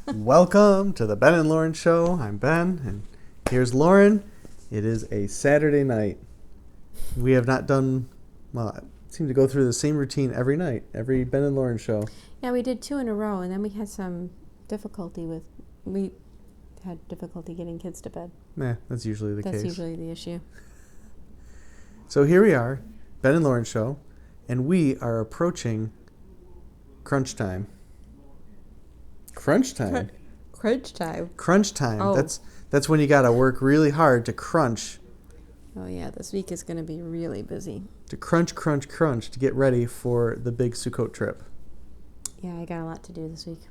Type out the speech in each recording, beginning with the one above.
Welcome to the Ben and Lauren Show. I'm Ben, and here's Lauren. It is a Saturday night. We have not done, well, I seem to go through the same routine every night, every Ben and Lauren show. Yeah, we did 2 in a row, and then we had some we had difficulty getting kids to bed. That's usually the case. That's usually the issue. So here we are, Ben and Lauren Show, and we are approaching crunch time. Crunch time? Crunch time. Crunch time. Oh. That's when you got to work really hard to crunch. Oh, yeah, this week is going to be really busy. To crunch to get ready for the big Sukkot trip. Yeah, I got a lot to do this week.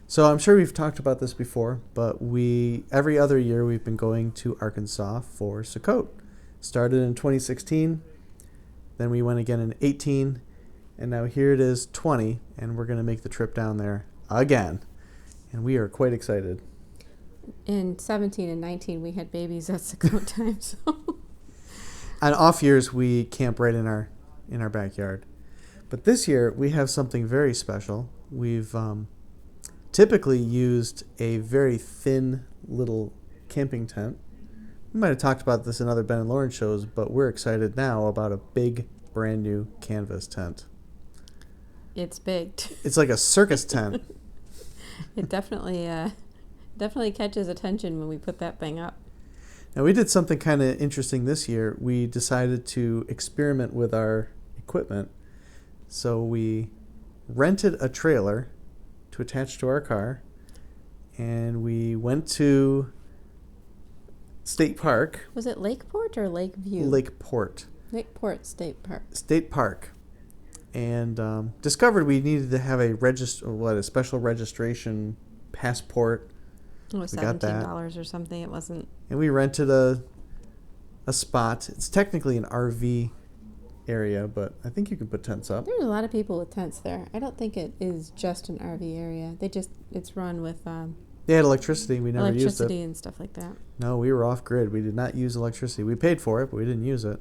So I'm sure we've talked about this before, but every other year we've been going to Arkansas for Sukkot. Started in 2016, then we went again in 18, and now here it is 20, and we're going to make the trip down there again. And we are quite excited. In 17 and 19, we had babies at Sukkot time, so... On off years, we camp right in our backyard. But this year, we have something very special. We've typically used a very thin little camping tent. We might have talked about this in other Ben and Lauren shows, but we're excited now about a big, brand new canvas tent. It's big. It's like a circus tent. It definitely catches attention when we put that thing up. Now, we did something kind of interesting this year. We decided to experiment with our equipment. So we rented a trailer to attach to our car, and we went to State Park. Was it Lakeport or Lakeview? Lakeport State Park. State Park. And discovered we needed to have a special registration passport. It was $17 or something. It wasn't. And we rented a spot. It's technically an RV area, but I think you can put tents up. There's a lot of people with tents there. I don't think it is just an RV area. It's run with They had electricity. We never used it. electricity and stuff like that. No, we were off grid. We did not use electricity. We paid for it, but we didn't use it.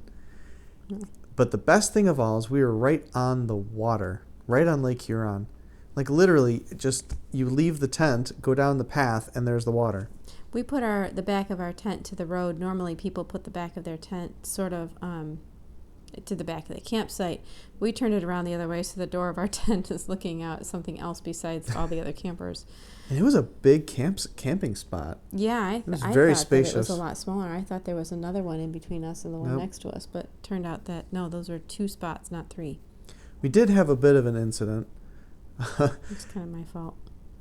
No. But the best thing of all is we were right on the water, right on Lake Huron. Like literally, just you leave the tent, go down the path, and there's the water. We put the back of our tent to the road. Normally, people put the back of their tent sort of to the back of the campsite. We turned it around the other way, so the door of our tent is looking out at something else besides all the other campers. And it was a big camping spot. Yeah, I very thought spacious. that it was a lot smaller. I thought there was another one in between us and the one Nope. next to us, but turned out that no, those are 2 spots, not 3. We did have a bit of an incident. It's kind of my fault.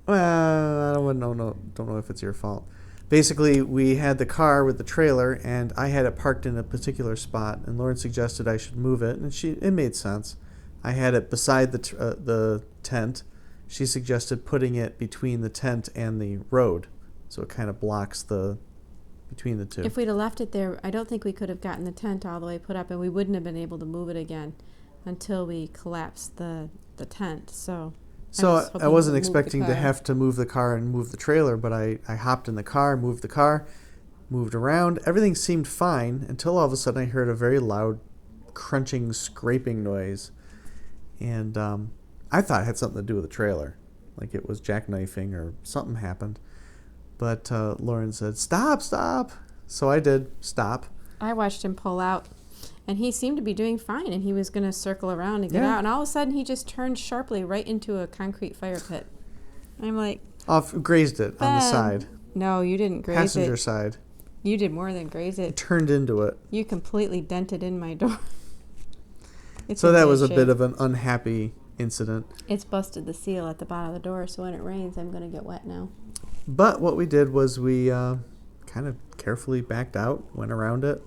Well, I don't know if it's your fault. Basically, we had the car with the trailer, and I had it parked in a particular spot, and Lauren suggested I should move it, and it made sense. I had it beside the tent. She suggested putting it between the tent and the road, so it kind of blocks between the two. If we'd have left it there, I don't think we could have gotten the tent all the way put up, and we wouldn't have been able to move it again until we collapsed the tent. So I wasn't expecting to have to move the car and move the trailer, but I hopped in the car, moved around. Everything seemed fine until all of a sudden I heard a very loud crunching, scraping noise. And I thought it had something to do with the trailer, like it was jackknifing or something happened. But Lauren said, "Stop." So I did stop. I watched him pull out, and he seemed to be doing fine, and he was going to circle around and get out, and all of a sudden he just turned sharply right into a concrete fire pit. I'm like... Grazed it on the side. No, you didn't graze Passenger it. side. You did more than graze it. It turned into it. You completely dented in my door. So that was a bit of an unhappy incident. It's busted the seal at the bottom of the door, so when it rains, I'm going to get wet now. But what we did was we kind of carefully backed out, went around it,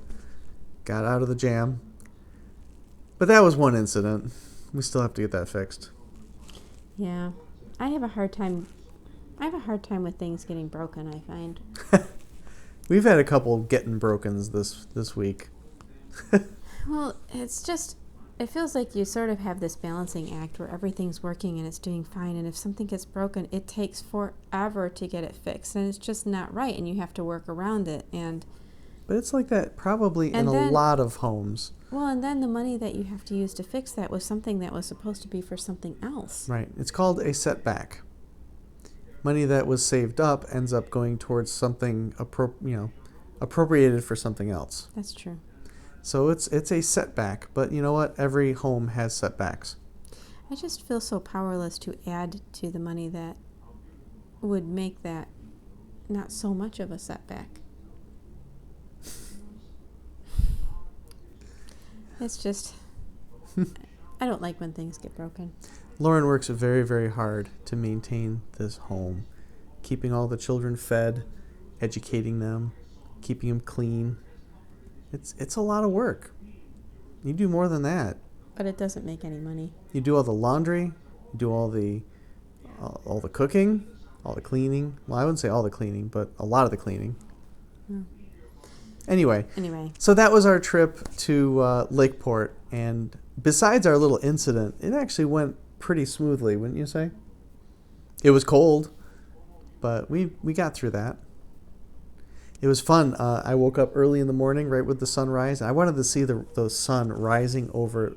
got out of the jam. But that was one incident. We still have to get that fixed. Yeah. I have a hard time with things getting broken, I find. We've had a couple getting brokens this week. Well, it feels like you sort of have this balancing act where everything's working and it's doing fine, and if something gets broken, it takes forever to get it fixed, and it's just not right, and you have to work around it. But it's like that probably in a lot of homes. Well, and then the money that you have to use to fix that was something that was supposed to be for something else. Right. It's called a setback. money that was saved up ends up going towards something appropriated for something else. That's true. So it's a setback, but you know what? Every home has setbacks. I just feel so powerless to add to the money that would make that not so much of a setback. It's just, I don't like when things get broken. Lauren works very, very hard to maintain this home, keeping all the children fed, educating them, keeping them clean. It's a lot of work. You do more than that. But it doesn't make any money. You do all the laundry, you do all the cooking, all the cleaning. Well, I wouldn't say all the cleaning, but a lot of the cleaning. Oh. Anyway, so that was our trip to Lakeport, and besides our little incident, it actually went pretty smoothly, wouldn't you say? It was cold, but we got through that. It was fun. I woke up early in the morning, right with the sunrise. I wanted to see the sun rising over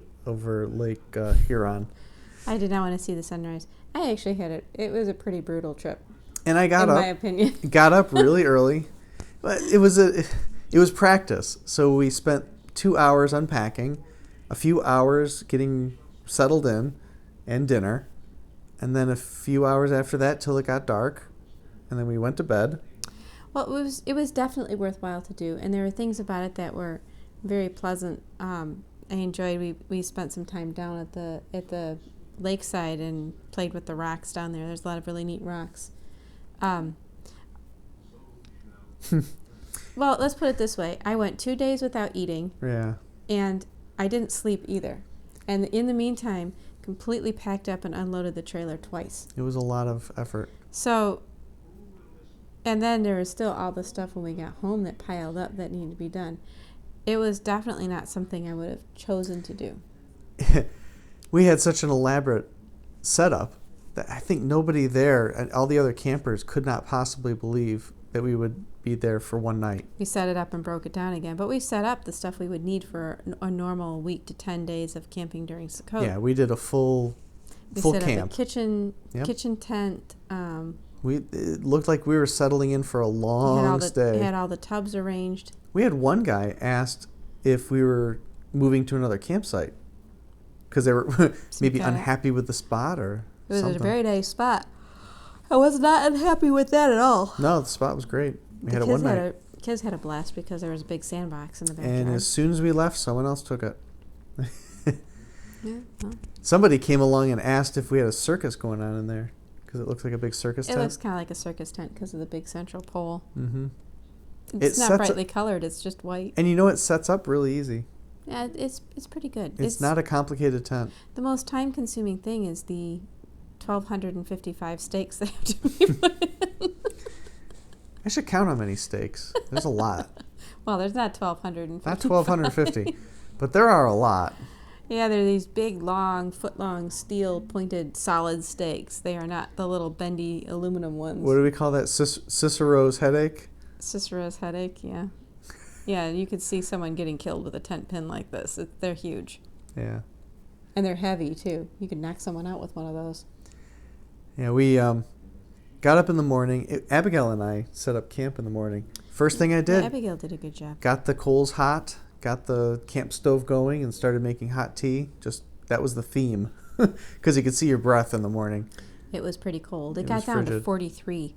Lake Huron. I did not want to see the sunrise. I actually had it. It was a pretty brutal trip. And I got up. In my opinion. Got up really early, but it was practice. So we spent 2 hours unpacking, a few hours getting settled in, and dinner, and then a few hours after that till it got dark, and then we went to bed. Well, it was definitely worthwhile to do, and there were things about it that were very pleasant. I enjoyed. We spent some time down at the lakeside and played with the rocks down there. There's a lot of really neat rocks. Well, let's put it this way. I went 2 days without eating. Yeah. And I didn't sleep either. And in the meantime, completely packed up and unloaded the trailer twice. It was a lot of effort. So, and then there was still all the stuff when we got home that piled up that needed to be done. It was definitely not something I would have chosen to do. We had such an elaborate setup that I think nobody there, and all the other campers, could not possibly believe that we would be there for one night. We set it up and broke it down again, but we set up the stuff we would need for a normal week to 10 days of camping during Sukkot. Yeah, we did a full we camp. We set up a kitchen tent. It looked like we were settling in for a long stay. We had all the tubs arranged. We had one guy asked if we were moving to another campsite because they were maybe unhappy with the spot or something. It was a very nice spot. I was not unhappy with that at all. No, the spot was great. We had it one night. Kids had a blast because there was a big sandbox in the backyard. And as soon as we left, someone else took it. Yeah, well. Somebody came along and asked if we had a circus going on in there because it looks like a big circus tent. It looks kind of like a circus tent because of the big central pole. Mm-hmm. It's not brightly colored. It's just white. And you know, it sets up really easy. Yeah, it's pretty good. It's not a complicated tent. The most time-consuming thing is the 1,255 stakes that have to be put in. I should count how many stakes. There's a lot. Well, there's not 1,250. Not 1,250, but there are a lot. Yeah, they're these big, long, foot-long, steel-pointed, solid stakes. They are not the little bendy aluminum ones. What do we call that? Cicero's headache? Cicero's headache, yeah. Yeah, you could see someone getting killed with a tent pin like this. They're huge. Yeah. And they're heavy, too. You could knock someone out with one of those. Yeah, we got up in the morning. Abigail and I set up camp in the morning. First thing I did. Yeah, Abigail did a good job. Got the coals hot, got the camp stove going, and started making hot tea. That was the theme, because you could see your breath in the morning. It was pretty cold. It got down to 43.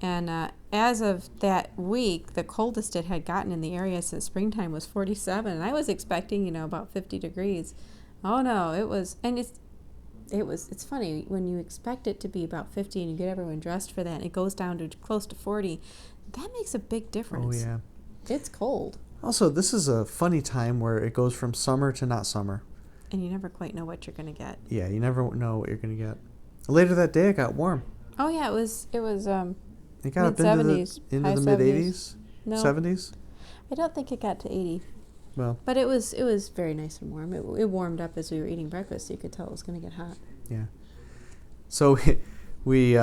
And as of that week, the coldest it had gotten in the area since springtime was 47. And I was expecting, about 50 degrees. Oh, no, it was. And it's funny when you expect it to be about 50 and you get everyone dressed for that and it goes down to close to 40. That makes a big difference. Oh, yeah. It's cold. Also, this is a funny time where it goes from summer to not summer. And you never quite know what you're going to get. Yeah, you never know what you're going to get. Later that day, it got warm. Oh, yeah, it was it got up mid-70s, into the mid-80s? No. 70s? I don't think it got to 80. Well, but it was very nice and warm. It warmed up as we were eating breakfast, so you could tell it was going to get hot. Yeah. So we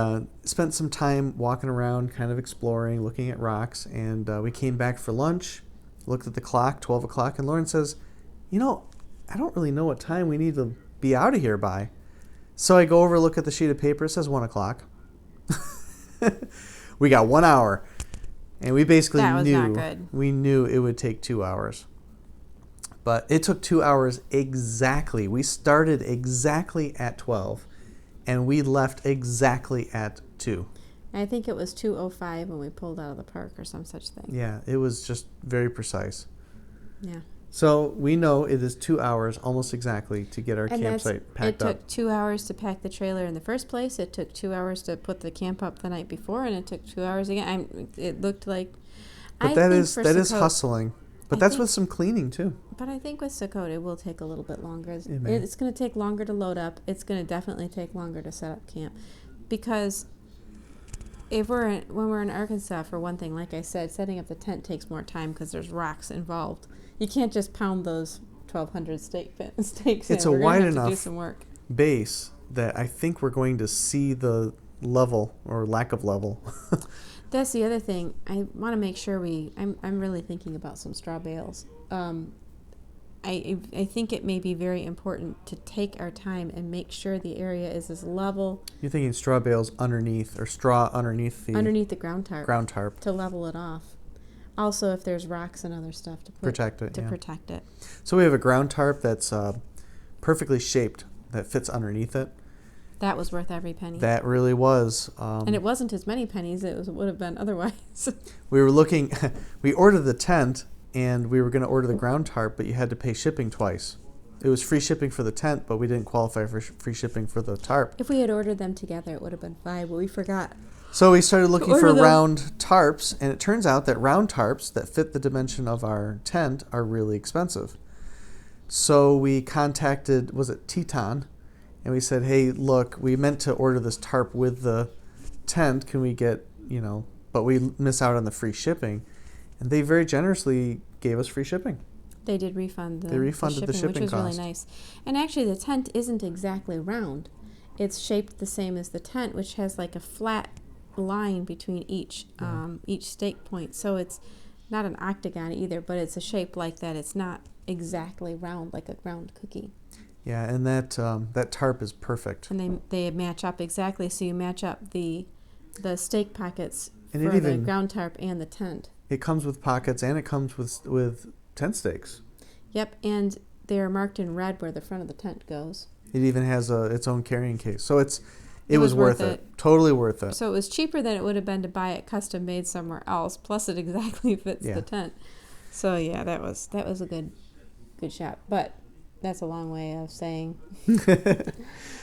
spent some time walking around, kind of exploring, looking at rocks, and we came back for lunch, looked at the clock, 12 o'clock, and Lauren says, I don't really know what time we need to be out of here by. So I go over, look at the sheet of paper, it says 1 o'clock. We got 1 hour. And we basically That was not good. we knew it would take 2 hours. But it took 2 hours exactly. We started exactly at 12, and we left exactly at 2. I think it was 2:05 when we pulled out of the park or some such thing. Yeah, it was just very precise. Yeah. So we know it is 2 hours almost exactly to get our campsite packed up. It took 2 hours to pack the trailer in the first place. It took 2 hours to put the camp up the night before, and it took 2 hours again. It looked like... But that is hustling. But that's with some cleaning, too. But I think with Sukkot, it will take a little bit longer. It's may. going to take longer to load up. It's going to definitely take longer to set up camp. Because when we're in Arkansas, for one thing, like I said, setting up the tent takes more time because there's rocks involved. You can't just pound those 1,200 stakes in. It's a wide enough do some work. base that I think we're going to see the level or lack of level. That's the other thing. I want to make sure I'm really thinking about some straw bales. I think it may be very important to take our time and make sure the area is as level. You're thinking straw bales underneath, or straw underneath the ground tarp. Ground tarp. To level it off. Also, if there's rocks and other stuff to protect it. So we have a ground tarp that's perfectly shaped that fits underneath it. That was worth every penny. That really was. And it wasn't as many pennies as it would have been otherwise. We were looking, we ordered the tent, and we were going to order the ground tarp, but you had to pay shipping twice. It was free shipping for the tent, but we didn't qualify for free shipping for the tarp. If we had ordered them together, it would have been fine, but we forgot. So we started looking for round tarps, and it turns out that round tarps that fit the dimension of our tent are really expensive. So we contacted, was it Teton? And we said, hey, look, we meant to order this tarp with the tent. Can we get, but we miss out on the free shipping. And they very generously gave us free shipping. They did refund the shipping, which was cost. Really nice. And actually, the tent isn't exactly round. It's shaped the same as the tent, which has like a flat line between each stake point. So it's not an octagon either, but it's a shape like that. It's not exactly round like a round cookie. Yeah, and that tarp is perfect. And they match up exactly. So you match up the stake pockets and for the ground tarp and the tent. It comes with pockets, and it comes with tent stakes. Yep, and they're marked in red where the front of the tent goes. It even has its own carrying case. So it was worth it. Totally worth it. So it was cheaper than it would have been to buy it custom made somewhere else. Plus, it exactly fits the tent. So yeah, that was a good shot. But that's a long way of saying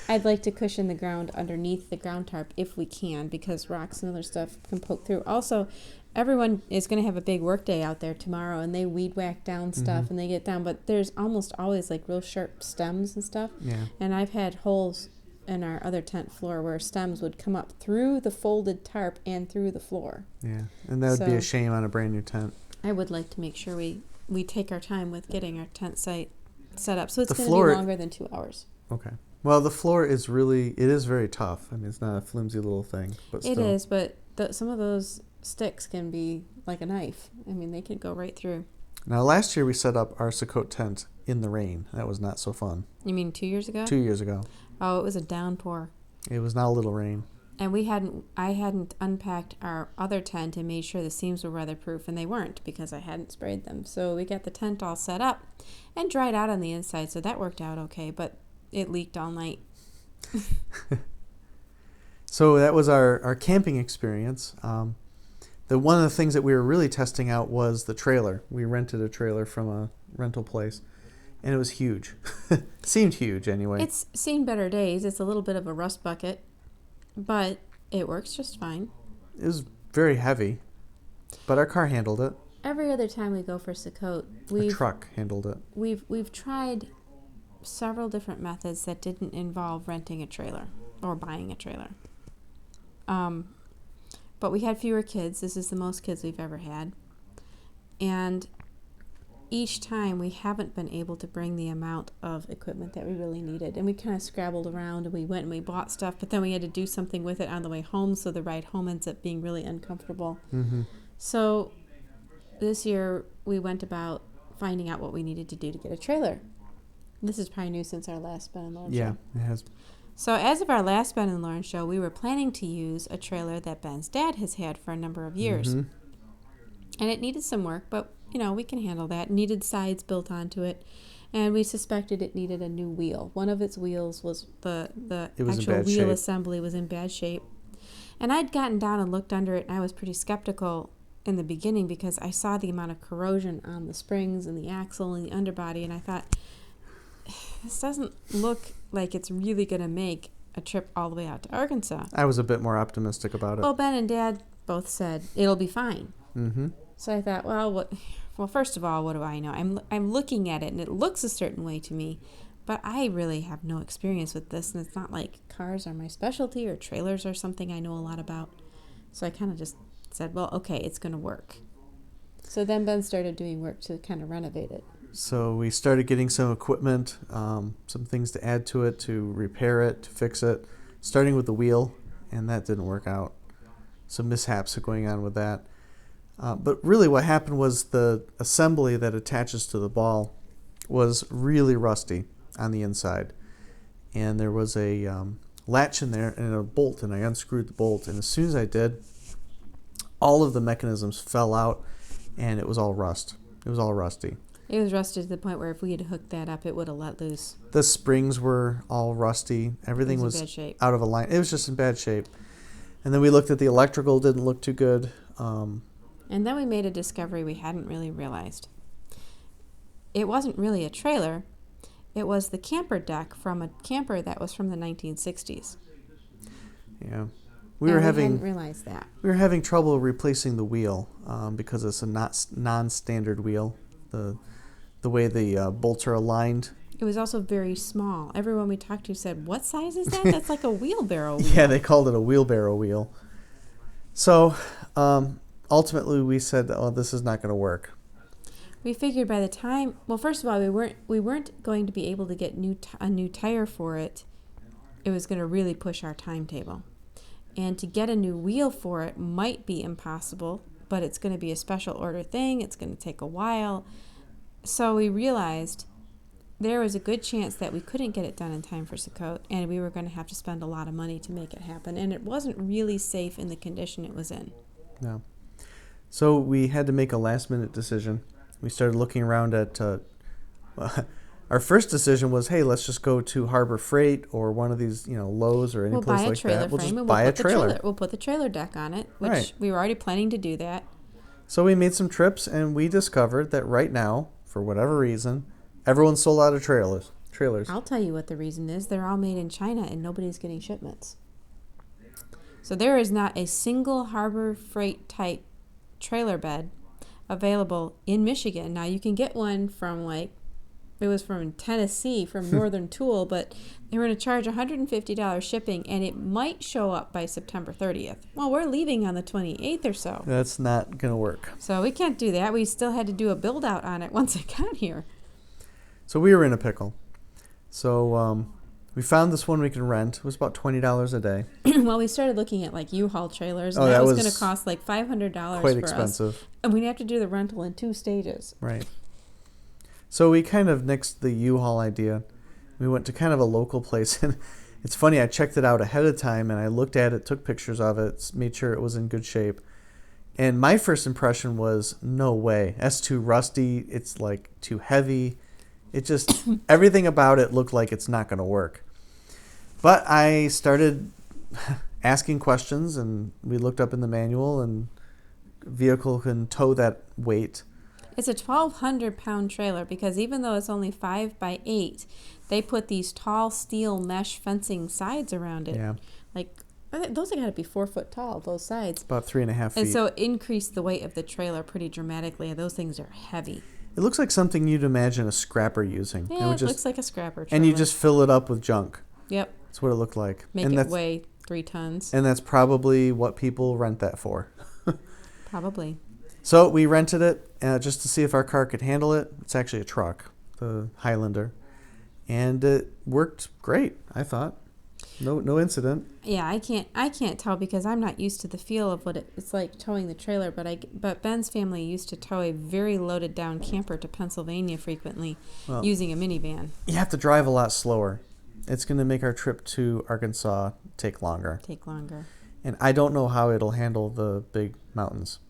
I'd like to cushion the ground underneath the ground tarp if we can, because rocks and other stuff can poke through. Also, everyone is going to have a big work day out there tomorrow, and they weed whack down stuff and they get down. But there's almost always like real sharp stems and stuff. Yeah. And I've had holes in our other tent floor where stems would come up through the folded tarp and through the floor. Yeah, and that would be a shame on a brand new tent. I would like to make sure we take our time with getting our tent site set up. So it's going to be longer than 2 hours. Okay. Well, the floor is very tough. I mean, it's not a flimsy little thing, but still. It is, but some of those sticks can be like a knife. I mean, they could go right through. Now, last year we set up our Sukkot tent in the rain. That was not so fun. You mean 2 years ago? 2 years ago. Oh, it was a downpour. It was not a little rain. And I hadn't unpacked our other tent and made sure the seams were weatherproof, and they weren't because I hadn't sprayed them. So we got the tent all set up and dried out on the inside, so that worked out okay, but it leaked all night. So that was our camping experience. One of the things that we were really testing out was the trailer. We rented a trailer from a rental place, and it was huge. Seemed huge anyway. It's seen better days. It's a little bit of a rust bucket, but it works just fine. It was very heavy, but our car handled it. Every other time we go for Sukkot, a truck handled it. We've tried several different methods that didn't involve renting a trailer or buying a trailer. But we had fewer kids. This is the most kids we've ever had. And each time we haven't been able to bring the amount of equipment that we really needed. And we kind of scrabbled around and we went and we bought stuff, but then we had to do something with it on the way home, so the ride home ends up being really uncomfortable. Mm-hmm. So this year we went about finding out what we needed to do to get a trailer. This is probably new since our last Ben and Lord show. Yeah, it has. So as of our last Ben and Lauren show, we were planning to use a trailer that Ben's dad has had for a number of years. Mm-hmm. And it needed some work, but, we can handle that. It needed sides built onto it. And we suspected it needed a new wheel. One of its wheels was the actual wheel assembly was in bad shape. And I'd gotten down and looked under it, and I was pretty skeptical in the beginning because I saw the amount of corrosion on the springs and the axle and the underbody, and I thought, this doesn't look like it's really going to make a trip all the way out to Arkansas. I was a bit more optimistic about it. Well, Ben and Dad both said it'll be fine. Mm-hmm. So I thought, well, first of all, what do I know? I'm looking at it, and it looks a certain way to me, but I really have no experience with this, and it's not like cars are my specialty or trailers are something I know a lot about. So I kind of just said, well, okay, it's going to work. So then Ben started doing work to kind of renovate it. So we started getting some equipment, some things to add to it, to repair it, to fix it, starting with the wheel, and that didn't work out. Some mishaps are going on with that. But really what happened was the assembly that attaches to the ball was really rusty on the inside. And there was a latch in there and a bolt, and I unscrewed the bolt. And as soon as I did, all of the mechanisms fell out, and it was all rust. It was all rusty. It was rusted to the point where if we had hooked that up, it would have let loose. The springs were all rusty. Everything was in bad shape. Out of alignment. It was just in bad shape. And then we looked at the electrical, didn't look too good. And then we made a discovery we hadn't really realized. It wasn't really a trailer. It was the camper deck from a camper that was from the 1960s. Yeah. We hadn't realized that. We were having trouble replacing the wheel because it's a non-standard wheel. The way the bolts are aligned. It was also very small. Everyone we talked to said, what size is that? That's like a wheelbarrow wheel. Yeah, they called it a wheelbarrow wheel. So ultimately we said, oh, this is not going to work. We figured by the time, well, first of all, we weren't going to be able to get a new tire for it. It was going to really push our timetable. And to get a new wheel for it might be impossible, but it's going to be a special order thing. It's going to take a while. So we realized there was a good chance that we couldn't get it done in time for Sukkot, and we were going to have to spend a lot of money to make it happen. And it wasn't really safe in the condition it was in. No. So we had to make a last-minute decision. We started looking around at... our first decision was, hey, let's just go to Harbor Freight or one of these, Lowe's or any place like that. We'll just buy a trailer. We'll put the trailer deck on it, which we were already planning to do that. So we made some trips, and we discovered that right now, for whatever reason, everyone's sold out of trailers. I'll tell you what the reason is. They're all made in China, and nobody's getting shipments. So there is not a single Harbor Freight type trailer bed available in Michigan. Now, you can get one from it was from Tennessee, from Northern Tool, but they were going to charge $150 shipping, and it might show up by September 30th. Well, we're leaving on the 28th or so. That's not going to work. So we can't do that. We still had to do a build-out on it once it got here. So we were in a pickle. So we found this one we can rent. It was about $20 a day. Well, we started looking at U-Haul trailers, and that was going to cost $500 quite for expensive. Us. And we'd have to do the rental in 2 stages. Right. So we kind of nixed the U-Haul idea. We went to kind of a local place. And it's funny, I checked it out ahead of time, and I looked at it, took pictures of it, made sure it was in good shape. And my first impression was, no way. That's too rusty. It's too heavy. It just, everything about it looked like it's not going to work. But I started asking questions, and we looked up in the manual, and vehicle can tow that weight. It's a 1,200-pound trailer because even though it's only 5 by 8, they put these tall steel mesh fencing sides around it. Yeah. Those have got to be 4 foot tall, both sides. About 3.5 feet. And so it increased the weight of the trailer pretty dramatically. Those things are heavy. It looks like something you'd imagine a scrapper using. Yeah, it looks like a scrapper trailer. And you just fill it up with junk. Yep. That's what it looked like. Make it weigh 3 tons. And that's probably what people rent that for. Probably. So we rented it just to see if our car could handle it. It's actually a truck, the Highlander. And it worked great, I thought. No incident. Yeah, I can't tell because I'm not used to the feel of what it's like towing the trailer, but Ben's family used to tow a very loaded down camper to Pennsylvania frequently using a minivan. You have to drive a lot slower. It's going to make our trip to Arkansas take longer. And I don't know how it'll handle the big mountains.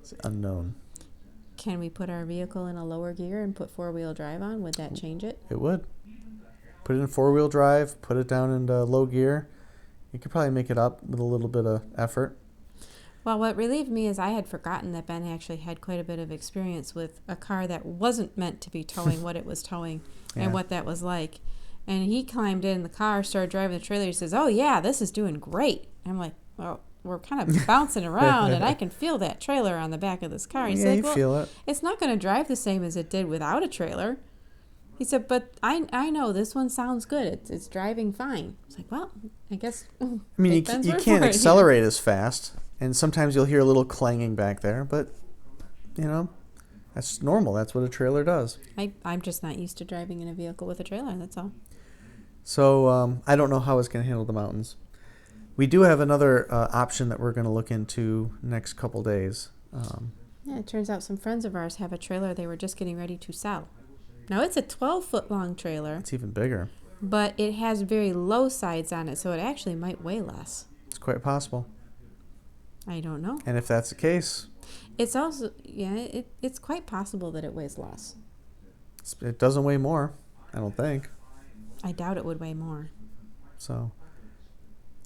It's unknown. Can we put our vehicle in a lower gear and put four-wheel drive on? Would that change it? It would. Put it in four-wheel drive, put it down into low gear. You could probably make it up with a little bit of effort. Well, what relieved me is I had forgotten that Ben actually had quite a bit of experience with a car that wasn't meant to be towing what it was towing and what that was like. And he climbed in the car, started driving the trailer. He says, "Oh, yeah, this is doing great." I'm like, well, we're kind of bouncing around, and I can feel that trailer on the back of this car. He's like, you feel it. It's not going to drive the same as it did without a trailer. He said, but I know this one sounds good. It's driving fine. I was like, well, I guess. I mean, you can't accelerate as fast, and sometimes you'll hear a little clanging back there, but, that's normal. That's what a trailer does. I'm just not used to driving in a vehicle with a trailer, that's all. So I don't know how it's going to handle the mountains. We do have another option that we're going to look into next couple days. It turns out some friends of ours have a trailer they were just getting ready to sell. Now, it's a 12-foot long trailer. It's even bigger. But it has very low sides on it, so it actually might weigh less. It's quite possible. I don't know. And if that's the case... It's also, it's quite possible that it weighs less. It doesn't weigh more, I don't think. I doubt it would weigh more. So...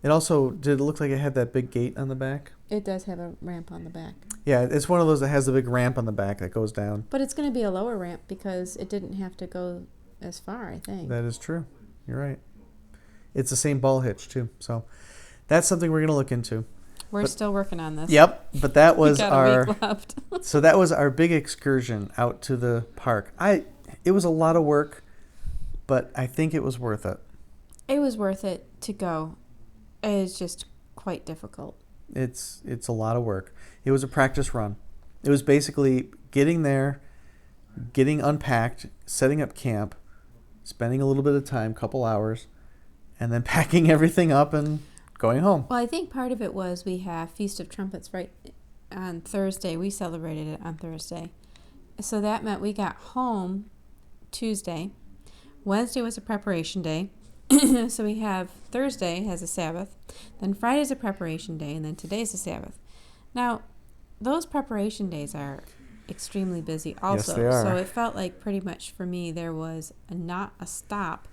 It also, did it look like it had that big gate on the back? It does have a ramp on the back. Yeah, it's one of those that has the big ramp on the back that goes down. But it's going to be a lower ramp because it didn't have to go as far, I think. That is true. You're right. It's the same ball hitch, too. So that's something we're going to look into. We're still working on this. Yep, but that was our... week left. So that was our big excursion out to the park. It was a lot of work, but I think it was worth it. It was worth it to go. It's just quite difficult. It's a lot of work. It was a practice run. It was basically getting there, getting unpacked, setting up camp, spending a little bit of time, couple hours, and then packing everything up and going home. Well, I think part of it was we have Feast of Trumpets right on Thursday. We celebrated it on Thursday. So that meant we got home Tuesday. Wednesday was a preparation day. So we have Thursday as a Sabbath, then Friday's a preparation day, and then today's a Sabbath. Now, those preparation days are extremely busy also. Yes, they are. So it felt like pretty much for me there was not a stop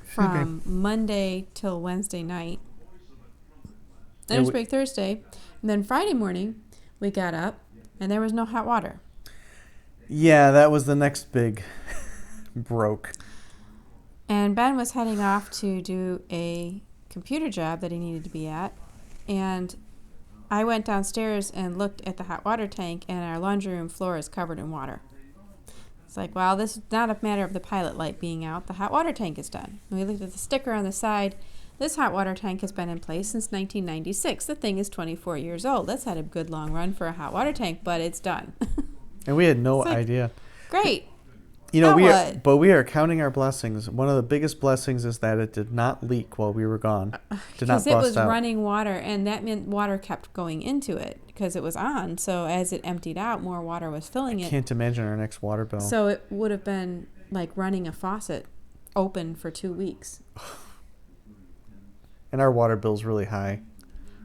from Monday till Wednesday night. Then it was break Thursday, and then Friday morning we got up, and there was no hot water. Yeah, that was the next big broke. And Ben was heading off to do a computer job that he needed to be at. And I went downstairs and looked at the hot water tank, and our laundry room floor is covered in water. It's like, well, this is not a matter of the pilot light being out. The hot water tank is done. And we looked at the sticker on the side. This hot water tank has been in place since 1996. The thing is 24 years old. That's had a good long run for a hot water tank, but it's done. And we had no idea. Great. We are counting our blessings. One of the biggest blessings is that it did not leak while we were gone. Did not bust out. Because it was running water, and that meant water kept going into it because it was on. So as it emptied out, more water was filling it. I can't imagine our next water bill. So it would have been like running a faucet open for 2 weeks. And our water bill's really high.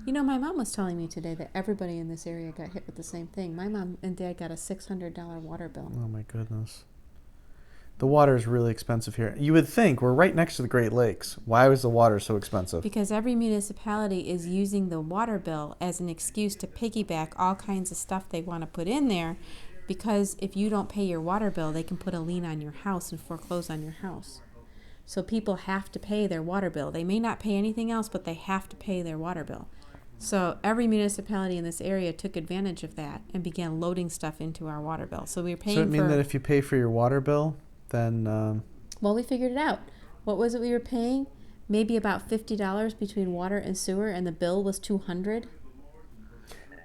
My mom was telling me today that everybody in this area got hit with the same thing. My mom and dad got a $600 water bill. Oh, my goodness. The water is really expensive here. You would think we're right next to the Great Lakes. Why was the water so expensive? Because every municipality is using the water bill as an excuse to piggyback all kinds of stuff they want to put in there. Because if you don't pay your water bill, they can put a lien on your house and foreclose on your house. So people have to pay their water bill. They may not pay anything else, but they have to pay their water bill. So every municipality in this area took advantage of that and began loading stuff into our water bill. So we were paying. So it means that if you pay for your water bill, then... Well, we figured it out. What was it we were paying? Maybe about $50 between water and sewer, and the bill was $200.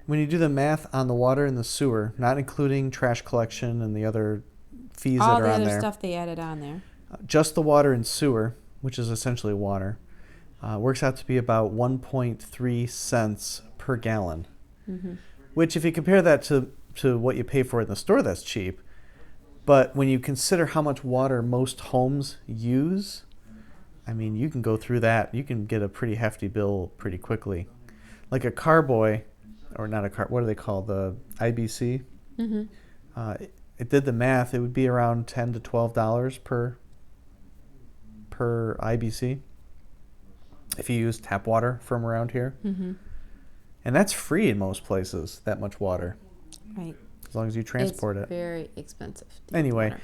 When you do the math on the water and the sewer, not including trash collection and the other fees that are on there. All the other stuff they added on there. Just the water and sewer, which is essentially water, works out to be about 1.3 cents per gallon. Mm-hmm. Which, if you compare that to what you pay for in the store, that's cheap. But when you consider how much water most homes use, I mean, you can go through that. You can get a pretty hefty bill pretty quickly. Like a carboy, or not a car, what do they call the IBC? Mm-hmm. It did the math. It would be around $10 to $12 per IBC if you use tap water from around here. Mm-hmm. And that's free in most places, that much water. Right. As long as you transport it. It's very expensive. Anyway, water.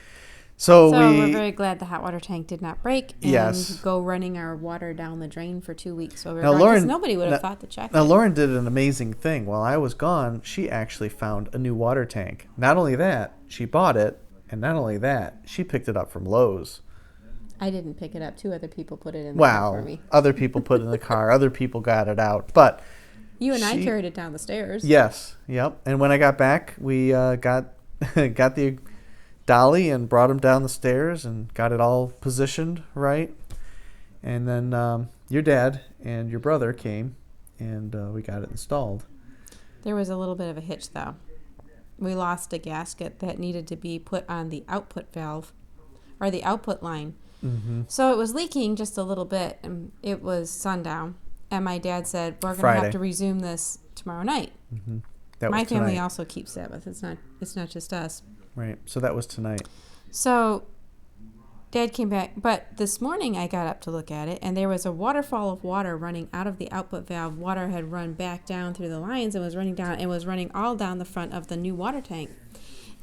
so we're very glad the hot water tank did not break and Yes. go running our water down the drain for 2 weeks. So Now, Lauren, nobody would have thought to check Now, it. Lauren did an amazing thing. While I was gone, she actually found a new water tank. Not only that, she bought it, and not only that, she picked it up from Lowe's. I didn't pick it up. 2 other people put it in the car for Wow. me. Other people put it in the car. Other people got it out. But You and I carried it down the stairs. Yes. Yep. And when I got back, we got the dolly and brought him down the stairs and got it all positioned right. And then your dad and your brother came, and we got it installed. There was a little bit of a hitch, though. We lost a gasket that needed to be put on the output valve, or the output line. Mm-hmm. So it was leaking just a little bit, and it was sundown. And my dad said, we're going to Friday. have to resume this tomorrow night. Mm-hmm. My family also keeps Sabbath. It's not just us. Right. So that was tonight. So Dad came back, but this morning I got up to look at it, and there was a waterfall of water running out of the output valve. Water had run back down through the lines and was running down, and was running all down the front of the new water tank.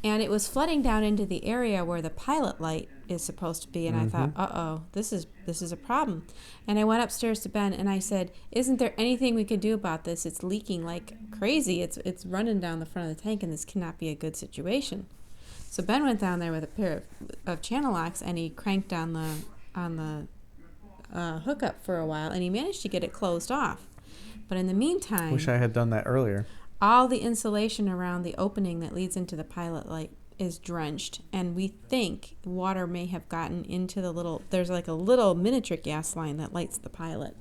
And it was flooding down into the area where the pilot light is supposed to be. And I thought, uh-oh, this is a problem. And I went upstairs to Ben, and I said, isn't there anything we could do about this? It's leaking like crazy. It's running down the front of the tank, and this cannot be a good situation. So Ben went down there with a pair of channel locks, and he cranked on the hookup for a while, and he managed to get it closed off. But in the meantime... Wish I had done that earlier. All the insulation around the opening that leads into the pilot light is drenched, and we think water may have gotten into there's like a little miniature gas line that lights the pilot.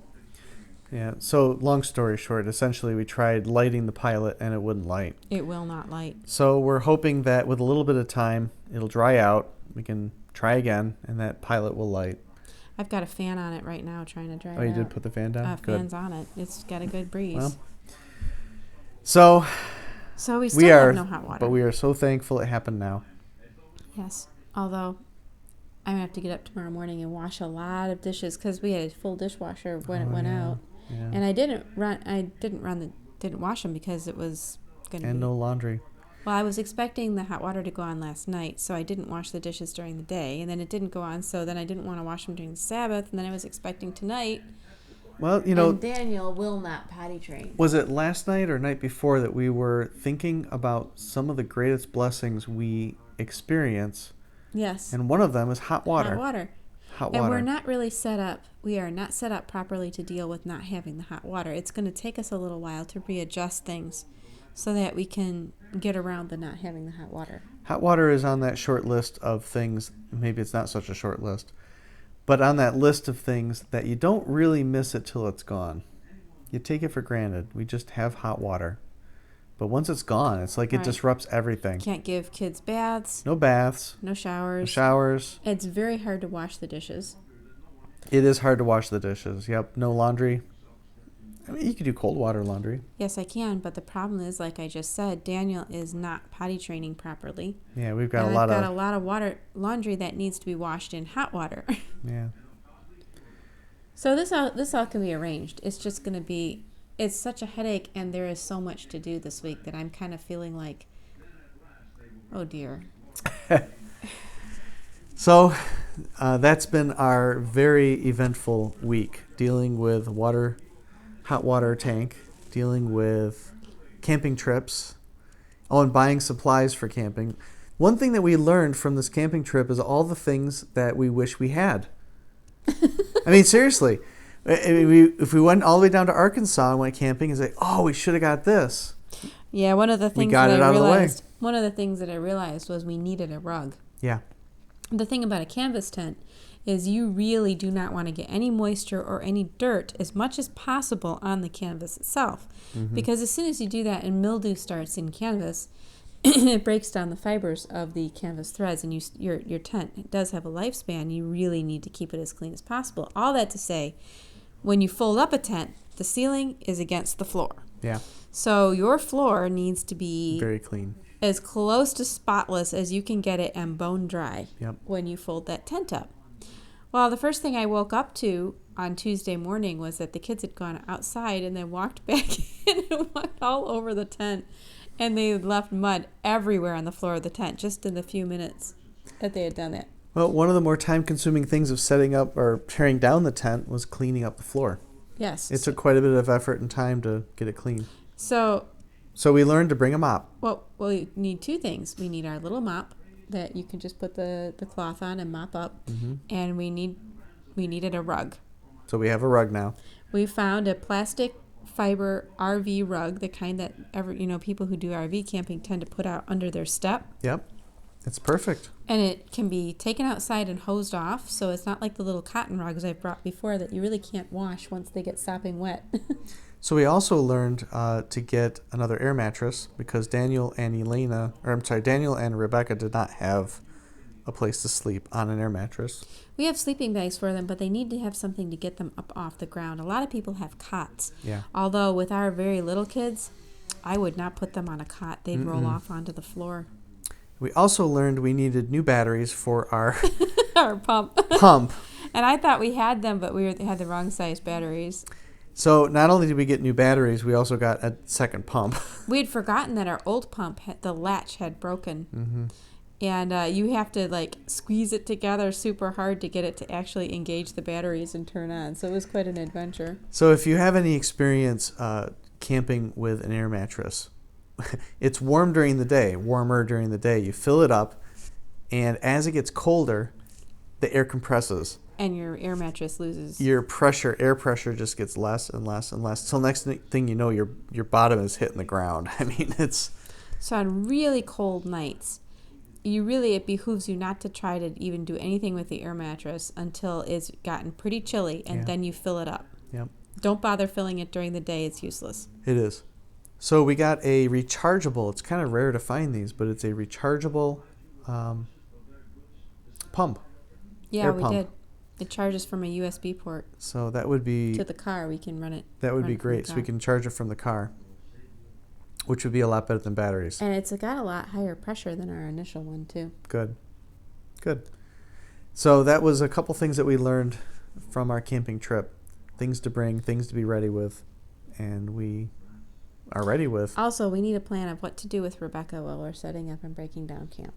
Yeah, so long story short, essentially we tried lighting the pilot and it wouldn't light. It will not light. So we're hoping that with a little bit of time, it'll dry out, we can try again, and that pilot will light. I've got a fan on it right now trying to dry it out. Oh, you did put the fan down? Good. Fan's on it. It's got a good breeze. Well, so we still have no hot water. But we are so thankful it happened now. Yes, although I'm going to have to get up tomorrow morning and wash a lot of dishes because we had a full dishwasher when it went out. Yeah. And I didn't wash them because it was going to be... And no laundry. Well, I was expecting the hot water to go on last night, so I didn't wash the dishes during the day, and then it didn't go on, so then I didn't want to wash them during the Sabbath, and then I was expecting tonight. Well, and Daniel will not potty train. Was it last night or night before that we were thinking about some of the greatest blessings we experience? Yes. And one of them is hot water. Hot water. And we're not really set up. We are not set up properly to deal with not having the hot water. It's going to take us a little while to readjust things so that we can get around the not having the hot water. Hot water is on that short list of things. Maybe it's not such a short list. But on that list of things that you don't really miss it till it's gone. You take it for granted. We just have hot water. But once it's gone, it's like it disrupts everything. Can't give kids baths. No baths. No showers. No showers. It's very hard to wash the dishes. It is hard to wash the dishes. Yep. No laundry. I mean, you could do cold water laundry. Yes, I can. But the problem is, like I just said, Daniel is not potty training properly. Yeah, we've got a lot of water, laundry that needs to be washed in hot water. Yeah. So this all can be arranged. It's just going to be... It's such a headache, and there is so much to do this week that I'm kind of feeling like, oh dear. So that's been our very eventful week, dealing with hot water tank, dealing with camping trips, and buying supplies for camping. One thing that we learned from this camping trip is all the things that we wish we had. I mean, seriously. If we went all the way down to Arkansas and went camping and say, oh, we should have got this. Yeah, one of the things that I realized was we needed a rug. Yeah. The thing about a canvas tent is you really do not want to get any moisture or any dirt as much as possible on the canvas itself. Mm-hmm. Because as soon as you do that and mildew starts in canvas, it breaks down the fibers of the canvas threads, and your tent, it does have a lifespan. You really need to keep it as clean as possible. All that to say, when you fold up a tent, the ceiling is against the floor. Yeah. So your floor needs to be very clean, as close to spotless as you can get it, and bone dry. Yep. When you fold that tent up. Well, the first thing I woke up to on Tuesday morning was that the kids had gone outside and then walked back in and walked all over the tent. And they left mud everywhere on the floor of the tent just in the few minutes that they had done that. Well, one of the more time-consuming things of setting up or tearing down the tent was cleaning up the floor. Yes. It took quite a bit of effort and time to get it clean. So we learned to bring a mop. Well, we need two things. We need our little mop that you can just put the cloth on and mop up. Mm-hmm. And we needed a rug. So we have a rug now. We found a plastic fiber RV rug, the kind that people who do RV camping tend to put out under their step. Yep. It's perfect. And it can be taken outside and hosed off, so it's not like the little cotton rugs I've brought before that you really can't wash once they get sopping wet. So we also learned to get another air mattress because Daniel and Rebecca did not have a place to sleep on an air mattress. We have sleeping bags for them, but they need to have something to get them up off the ground. A lot of people have cots. Yeah. Although with our very little kids, I would not put them on a cot. They'd roll off onto the floor. We also learned we needed new batteries for our our pump. And I thought we had them, but we had the wrong size batteries. So not only did we get new batteries, we also got a second pump. We had forgotten that our old pump, the latch had broken. Mm-hmm. And you have to squeeze it together super hard to get it to actually engage the batteries and turn on. So it was quite an adventure. So if you have any experience camping with an air mattress, it's warmer during the day. You fill it up, and as it gets colder, the air compresses. And your air mattress loses. Your air pressure just gets less and less and less. Till next thing you know, your bottom is hitting the ground. I mean, it's... So on really cold nights, it behooves you not to try to even do anything with the air mattress until it's gotten pretty chilly, and then you fill it up. Yep. Don't bother filling it during the day. It's useless. It is. So we got a rechargeable. It's kind of rare to find these, but it's a rechargeable pump. Yeah, air we pump. did. It charges from a USB port. So that would be... To the car, we can run it. That would be great. So we can charge it from the car, which would be a lot better than batteries. And it's got a lot higher pressure than our initial one, too. Good. So that was a couple things that we learned from our camping trip. Things to bring, things to be ready with, and we are ready with. Also, we need a plan of what to do with Rebecca while we're setting up and breaking down camp.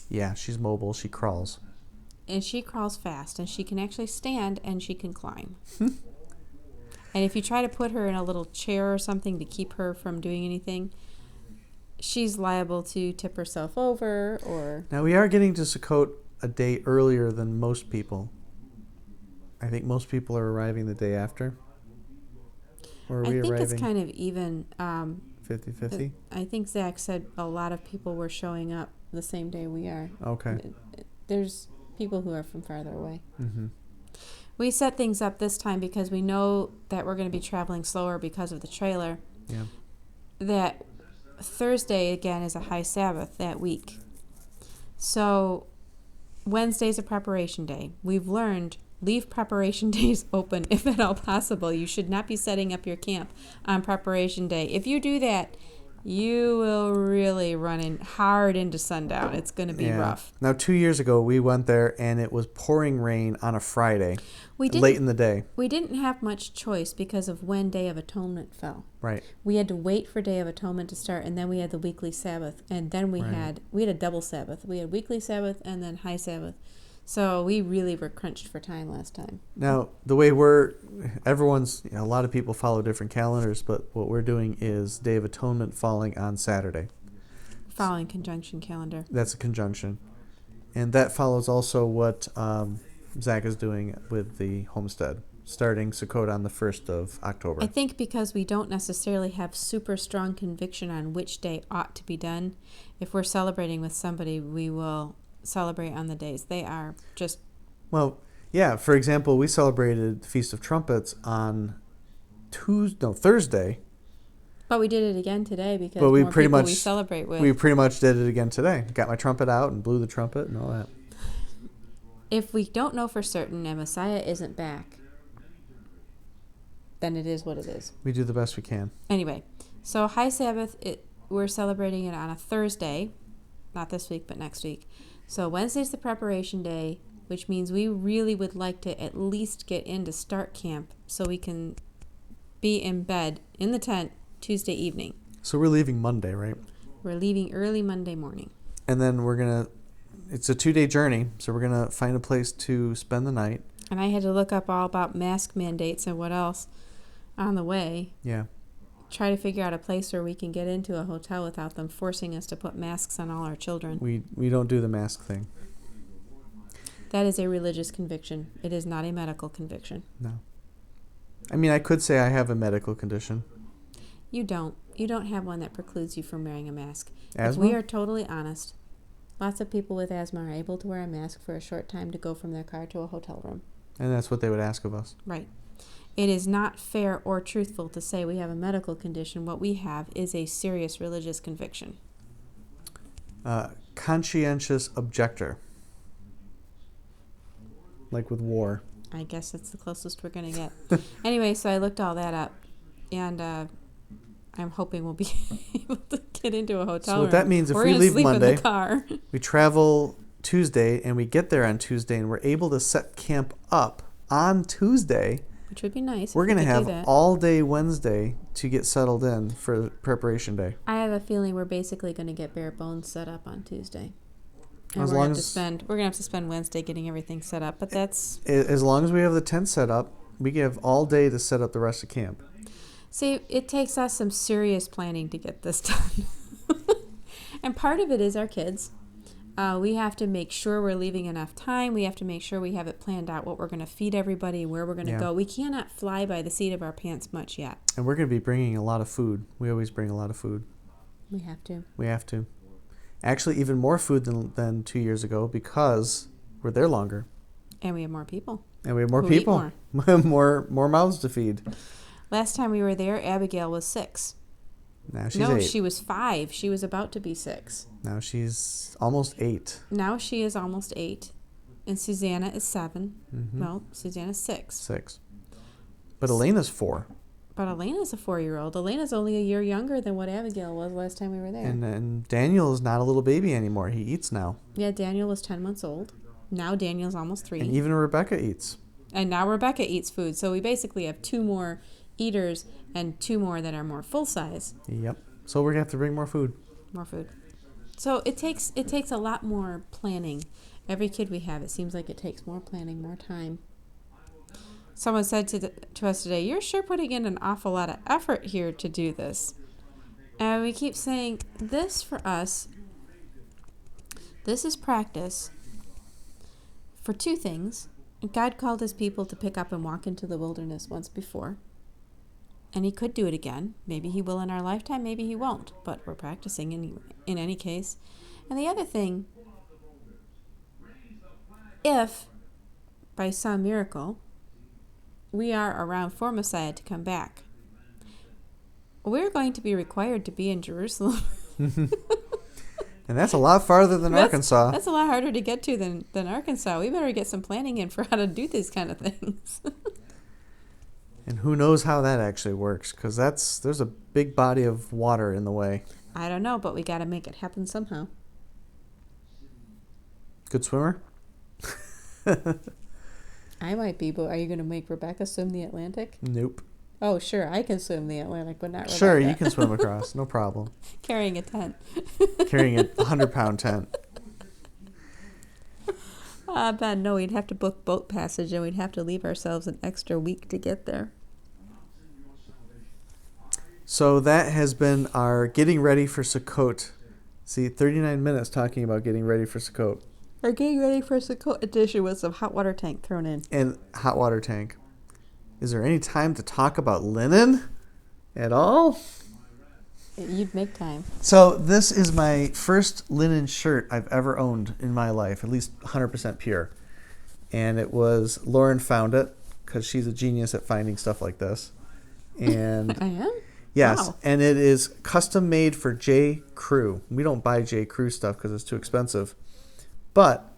Yeah, she's mobile. She crawls. And she crawls fast, and she can actually stand, and she can climb. And if you try to put her in a little chair or something to keep her from doing anything, she's liable to tip herself over or... Now, we are getting to Sukkot a day earlier than most people. I think most people are arriving the day after. Or are we arriving? It's kind of even. 50-50? I think Zach said a lot of people were showing up the same day we are. Okay. There's people who are from farther away. Mm-hmm. We set things up this time because we know that we're going to be traveling slower because of the trailer. Yeah. That Thursday, again, is a high Sabbath that week. So Wednesday's a preparation day. We've learned leave preparation days open if at all possible. You should not be setting up your camp on preparation day. If you do that, you will really run in hard into sundown. It's going to be rough. Now, 2 years ago, we went there, and it was pouring rain on a Friday, late in the day. We didn't have much choice because of when Day of Atonement fell. Right. We had to wait for Day of Atonement to start, and then we had the weekly Sabbath, and then we had a double Sabbath. We had weekly Sabbath and then high Sabbath. So we really were crunched for time last time. Now, the way a lot of people follow different calendars, but what we're doing is Day of Atonement falling on Saturday. Following conjunction calendar. That's a conjunction. And that follows also what Zach is doing with the homestead, starting Sukkot on the 1st of October. I think because we don't necessarily have super strong conviction on which day ought to be done, if we're celebrating with somebody, we will celebrate on the days. They are just... Well, yeah, for example, we celebrated the Feast of Trumpets on Thursday, But we did it again today because But we more pretty people much we celebrate with. we pretty much did it again today. Got my trumpet out and blew the trumpet and all that. If we don't know for certain and Messiah isn't back, then it is what it is. We do the best we can. Anyway, so High Sabbath, we're celebrating it on a Thursday. Not this week, but next week. So Wednesday's the preparation day, which means we really would like to at least get into start camp so we can be in bed in the tent Tuesday evening. So we're leaving Monday, right? We're leaving early Monday morning. And then it's a 2-day journey, so we're going to find a place to spend the night. And I had to look up all about mask mandates and what else on the way. Yeah. Try to figure out a place where we can get into a hotel without them forcing us to put masks on all our children. We don't do the mask thing. That is a religious conviction. It is not a medical conviction. No. I mean, I could say I have a medical condition. You don't. You don't have one that precludes you from wearing a mask. Asthma? If we are totally honest, lots of people with asthma are able to wear a mask for a short time to go from their car to a hotel room. And that's what they would ask of us. Right. It is not fair or truthful to say we have a medical condition. What we have is a serious religious conviction. Conscientious objector. Like with war. I guess that's the closest we're going to get. Anyway, so I looked all that up, and I'm hoping we'll be able to get into a hotel room. So what that means, if we're we leave sleep Monday, in the car. we travel Tuesday, and we get there on Tuesday, and we're able to set camp up on Tuesday, which would be nice. we're going to have all day Wednesday to get settled in for preparation day. I have a feeling we're basically going to get bare bones set up on Tuesday. And we're going to have to spend Wednesday getting everything set up, but that's... As long as we have the tent set up, we have all day to set up the rest of camp. See, it takes us some serious planning to get this done. And part of it is our kids. We have to make sure we're leaving enough time. We have to make sure we have it planned out, what we're going to feed everybody, where we're going to go. We cannot fly by the seat of our pants much yet. And we're going to be bringing a lot of food. We always bring a lot of food. We have to. We have to. Actually, even more food than 2 years ago because we're there longer. And we have more people. And we have more people. more mouths to feed. Last time we were there, Abigail was 6. Now she's 8. She was 5. She was about to be 6. Now she's almost 8. Now she is almost 8. And Susanna is 7. Mm-hmm. Well, Susanna's 6. 6. But Elena's 4. But Elena's a 4-year-old. Elena's only a year younger than what Abigail was last time we were there. And Daniel is not a little baby anymore. He eats now. Yeah, Daniel was 10 months old. Now Daniel's almost 3. And even Rebecca eats. And now Rebecca eats food. So we basically have 2 more eaters and 2 more that are more full size. Yep. So we're going to have to bring more food. More food. So it takes a lot more planning. Every kid we have, it seems like it takes more planning, more time. Someone said to us today, "You're sure putting in an awful lot of effort here to do this." And we keep saying, this for us, this is practice for 2 things. God called his people to pick up and walk into the wilderness once before. And he could do it again. Maybe he will in our lifetime, maybe he won't. But we're practicing in any case. And the other thing, if by some miracle we are around for Messiah to come back, we're going to be required to be in Jerusalem. And that's a lot farther than Arkansas. That's a lot harder to get to than Arkansas. We better get some planning in for how to do these kind of things. And who knows how that actually works, because there's a big body of water in the way. I don't know, but we got to make it happen somehow. Good swimmer? I might be, but are you going to make Rebecca swim the Atlantic? Nope. Oh, sure, I can swim the Atlantic, but not Rebecca. Sure, you can swim across, no problem. Carrying a tent. Carrying a 100-pound tent. Ben, no, we'd have to book boat passage, and we'd have to leave ourselves an extra week to get there. So that has been our getting ready for Sukkot. See, 39 minutes talking about getting ready for Sukkot. Our getting ready for Sukkot edition with some hot water tank thrown in. And hot water tank. Is there any time to talk about linen at all? You'd make time. So this is my first linen shirt I've ever owned in my life, at least 100% pure. And it was, Lauren found it, because she's a genius at finding stuff like this. And I am? Yes, Wow. and it is custom made for J. Crew. We don't buy J. Crew stuff because it's too expensive. But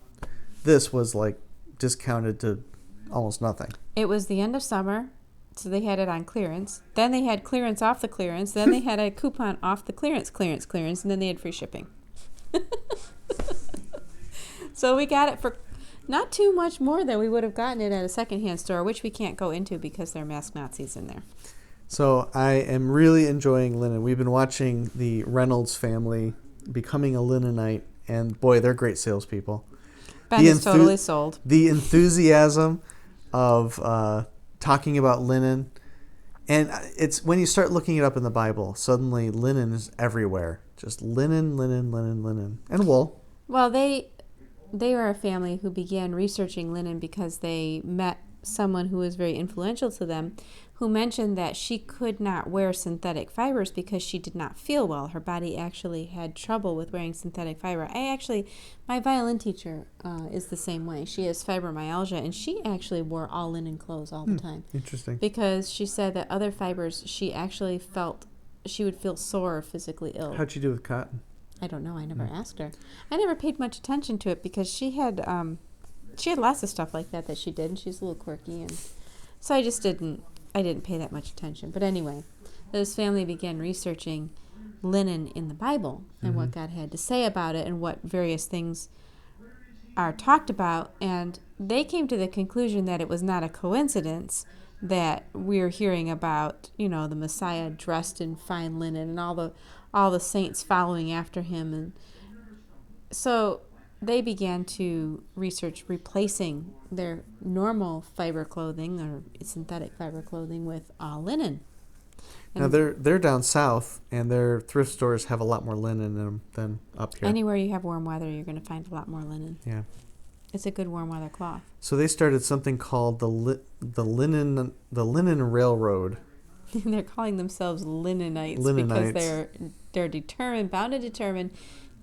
this was like discounted to almost nothing. It was the end of summer, so they had it on clearance. Then they had clearance off the clearance. Then they had a coupon off the clearance, and then they had free shipping. So we got it for not too much more than we would have gotten it at a secondhand store, which we can't go into because there are mask Nazis in there. So I am really enjoying linen. We've been watching the Reynolds family becoming a linenite, and boy, they're great salespeople. Ben is totally sold. The enthusiasm of talking about linen, and it's when you start looking it up in the Bible, suddenly linen is everywhere. Just linen, linen, linen, linen, and wool. Well, they were a family who began researching linen because they met someone who was very influential to them, who mentioned that she could not wear synthetic fibers because she did not feel well. Her body actually had trouble with wearing synthetic fiber. My violin teacher is the same way. She has fibromyalgia, and she actually wore all linen clothes all the time. Interesting. Because she said that other fibers, she actually felt she would feel sore or physically ill. How'd you do with cotton? I don't know. I never asked her. I never paid much attention to it because she had lots of stuff like that she did, and she's a little quirky, and so I didn't pay that much attention. But anyway, this family began researching linen in the Bible and what God had to say about it and what various things are talked about, and they came to the conclusion that it was not a coincidence that we're hearing about, the Messiah dressed in fine linen and all the saints following after him. And so they began to research replacing their normal fiber clothing or synthetic fiber clothing with all linen. And now they're down south, and their thrift stores have a lot more linen in them than up here. Anywhere you have warm weather, you're going to find a lot more linen. Yeah. It's a good warm weather cloth. So they started something called the linen railroad. They're calling themselves linenites because they're bound and determined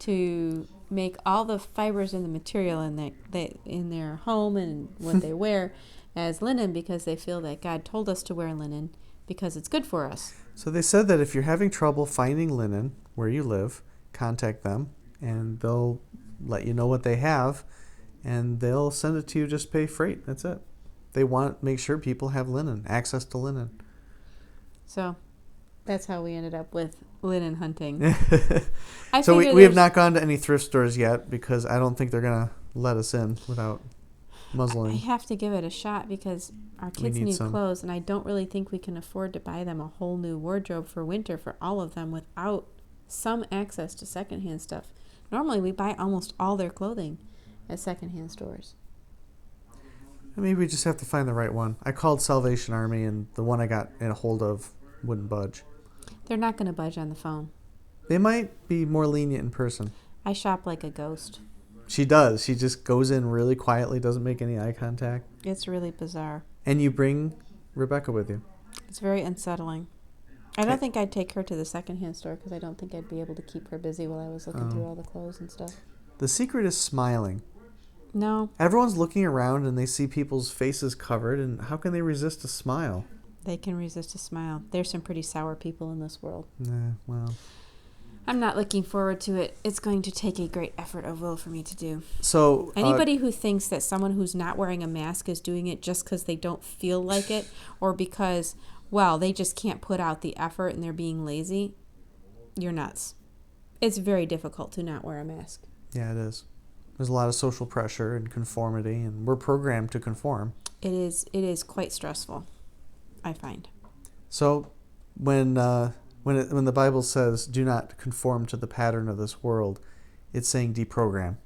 to make all the fibers and the material in their home and what they wear as linen, because they feel that God told us to wear linen because it's good for us. So they said that if you're having trouble finding linen where you live, contact them, and they'll let you know what they have, and they'll send it to you. Just pay freight. That's it. They want to make sure people have linen, access to linen. So that's how we ended up with linen hunting. So we have not gone to any thrift stores yet because I don't think they're going to let us in without muzzling. I have to give it a shot because our kids need clothes, and I don't really think we can afford to buy them a whole new wardrobe for winter for all of them without some access to secondhand stuff. Normally we buy almost all their clothing at secondhand stores. Maybe we just have to find the right one. I called Salvation Army, and the one I got in a hold of wouldn't budge. They're not going to budge on the phone. They might be more lenient in person. I shop like a ghost. She does. She just goes in really quietly, doesn't make any eye contact. It's really bizarre. And you bring Rebecca with you. It's very unsettling. I don't think I'd take her to the secondhand store because I don't think I'd be able to keep her busy while I was looking through all the clothes and stuff. The secret is smiling. No. Everyone's looking around and they see people's faces covered, and how can they resist a smile? They can resist a smile. There's some pretty sour people in this world. Well. I'm not looking forward to it. It's going to take a great effort of will for me to do. So anybody who thinks that someone who's not wearing a mask is doing it just because they don't feel like it, or because, they just can't put out the effort and they're being lazy, you're nuts. It's very difficult to not wear a mask. Yeah, it is. There's a lot of social pressure and conformity, and we're programmed to conform. It is quite stressful, I find. So when the Bible says do not conform to the pattern of this world, it's saying deprogram.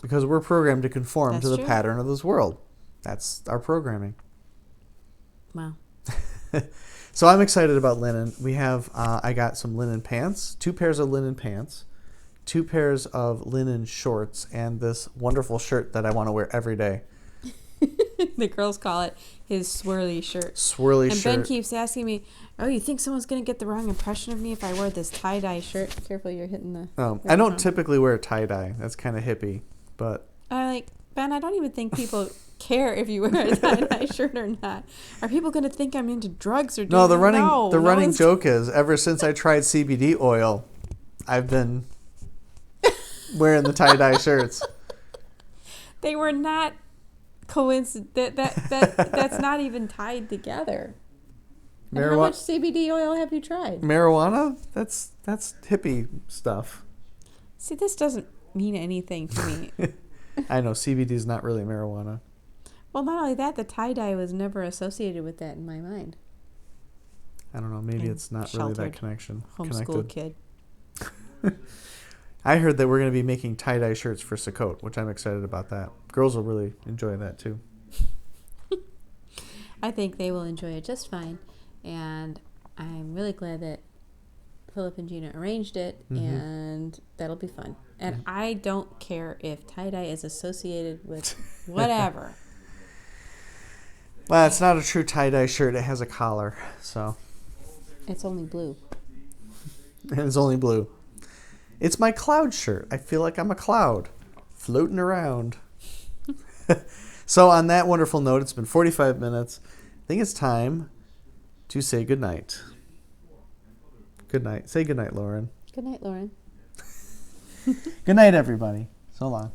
Because we're programmed to conform to the pattern of this world. That's our programming. Wow. So I'm excited about linen. We have, I got some linen pants, 2 pairs of linen pants, 2 pairs of linen shorts, and this wonderful shirt that I want to wear every day. The girls call it his swirly shirt. Swirly shirt. And Ben keeps asking me, you think someone's going to get the wrong impression of me if I wear this tie-dye shirt? Careful, you're hitting the... I don't typically wear tie-dye. That's kind of hippie, but... Ben, I don't even think people care if you wear a tie-dye shirt or not. Are people going to think I'm into drugs or No, the running running joke is ever since I tried CBD oil, I've been wearing the tie-dye shirts. They were not coincident. That's not even tied together. And how much CBD oil have you tried? Marijuana? That's hippie stuff. See, this doesn't mean anything to me. I know CBD is not really marijuana. Well, not only that, the tie-dye was never associated with that in my mind. I don't know. Maybe it's not really that connection. Homeschool kid. I heard that we're going to be making tie-dye shirts for Sukkot, which I'm excited about that. Girls will really enjoy that too. I think they will enjoy it just fine. And I'm really glad that Philip and Gina arranged it, and that'll be fun. And I don't care if tie-dye is associated with whatever. Well, it's not a true tie-dye shirt. It has a collar, so. It's only blue. It's only blue. It's my cloud shirt. I feel like I'm a cloud floating around. So on that wonderful note, it's been 45 minutes. I think it's time to say goodnight. Good night. Say goodnight, Lauren. Good night, Lauren. Good night, everybody. So long.